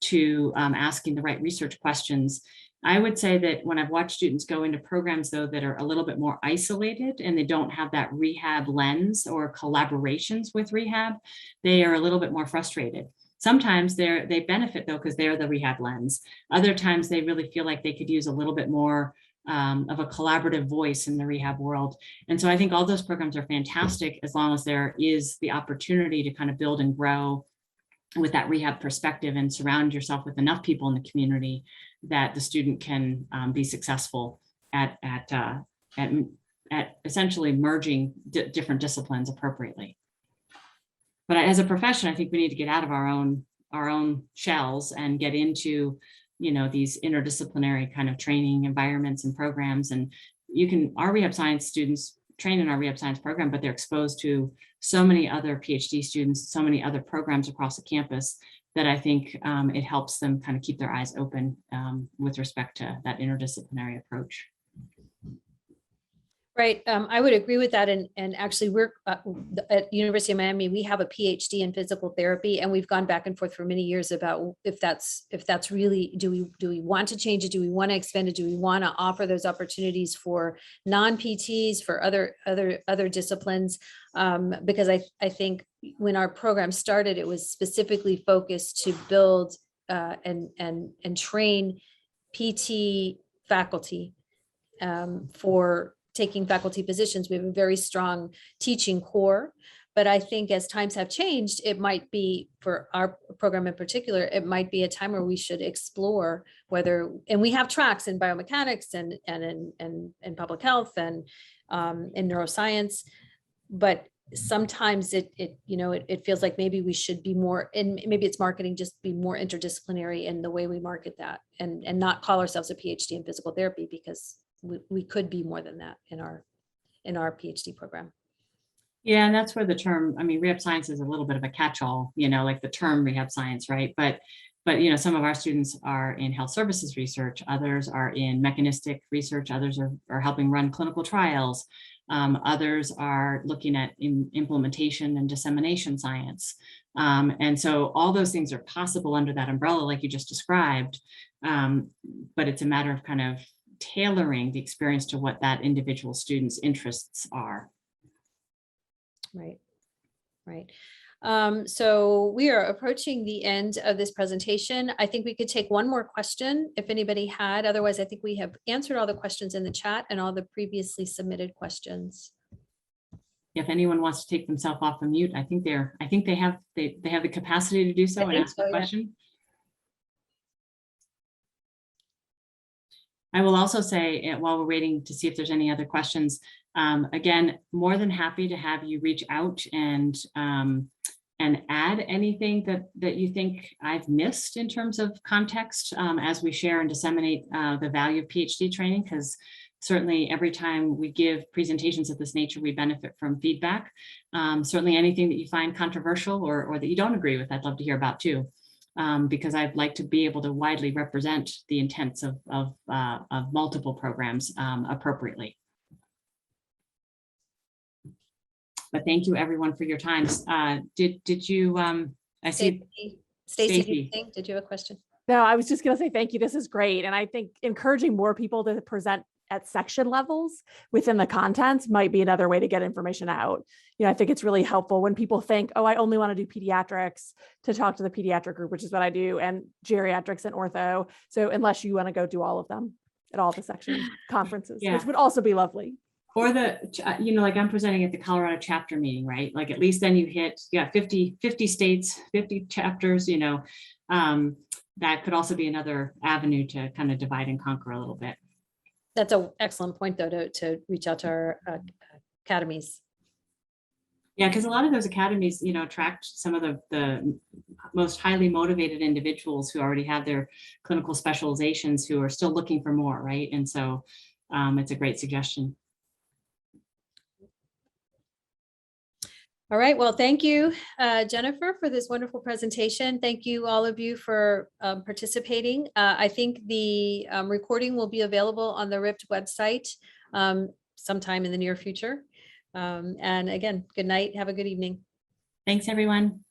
to asking the right research questions. I would say that when I've watched students go into programs, though, that are a little bit more isolated and they don't have that rehab lens or collaborations with rehab, they are a little bit more frustrated. Sometimes they benefit, though, because they're the rehab lens. Other times they really feel like they could use a little bit more of a collaborative voice in the rehab world. And so I think all those programs are fantastic as long as there is the opportunity to kind of build and grow with that rehab perspective and surround yourself with enough people in the community that the student can be successful at essentially merging different disciplines appropriately. But as a profession, I think we need to get out of our own shells and get into, these interdisciplinary kind of training environments and programs. And our rehab science students train in our rehab science program, but they're exposed to so many other PhD students, so many other programs across the campus, that I think it helps them kind of keep their eyes open with respect to that interdisciplinary approach. Right. I would agree with that. And actually we're at University of Miami, we have a PhD in physical therapy, and we've gone back and forth for many years about if that's really, do we want to change it? Do we want to expand it? Do we want to offer those opportunities for non-PTs, for other disciplines? Because I think when our program started, it was specifically focused to build and train PT faculty for taking faculty positions. We have a very strong teaching core, but I think as times have changed, it might be, for our program in particular, it might be a time where we should explore whether, and we have tracks in biomechanics and in public health and in neuroscience, but sometimes it feels like maybe we should be more, and maybe it's marketing, just be more interdisciplinary in the way we market that, and not call ourselves a PhD in physical therapy, because we could be more than that in our PhD program. Yeah, and that's where the term, I mean, rehab science is a little bit of a catch-all, like the term rehab science, right? But some of our students are in health services research, others are in mechanistic research, others are helping run clinical trials, others are looking at implementation and dissemination science. And so all those things are possible under that umbrella, like you just described, but it's a matter of kind of tailoring the experience to what that individual student's interests are. Right. So we are approaching the end of this presentation. I think we could take one more question if anybody had. Otherwise, I think we have answered all the questions in the chat and all the previously submitted questions. If anyone wants to take themselves off of mute, I think they have the capacity to do so and ask a question. I will also say, while we're waiting to see if there's any other questions, again, more than happy to have you reach out and add anything that you think I've missed in terms of context as we share and disseminate the value of PhD training, because certainly every time we give presentations of this nature, we benefit from feedback. Certainly anything that you find controversial or that you don't agree with, I'd love to hear about too. Because I'd like to be able to widely represent the intents of multiple programs appropriately. But thank you everyone for your time. Did you, I see Stacy, did you have a question? No, I was just going to say thank you. This is great. And I think encouraging more people to present at section levels within the contents might be another way to get information out. I think it's really helpful when people think, oh, I only want to do pediatrics, to talk to the pediatric group, which is what I do, and geriatrics and ortho. So unless you want to go do all of them at all the section conferences, which would also be lovely. Or like I'm presenting at the Colorado chapter meeting, right? Like at least then you hit, 50 states, 50 chapters, that could also be another avenue to kind of divide and conquer a little bit. That's an excellent point, though, to reach out to our academies. Yeah, because a lot of those academies, attract some of the most highly motivated individuals who already have their clinical specializations, who are still looking for more, right? And so it's a great suggestion. All right. Well, thank you, Jennifer, for this wonderful presentation. Thank you, all of you, for participating. I think the recording will be available on the RIPPT website sometime in the near future. And again, good night. Have a good evening. Thanks, everyone.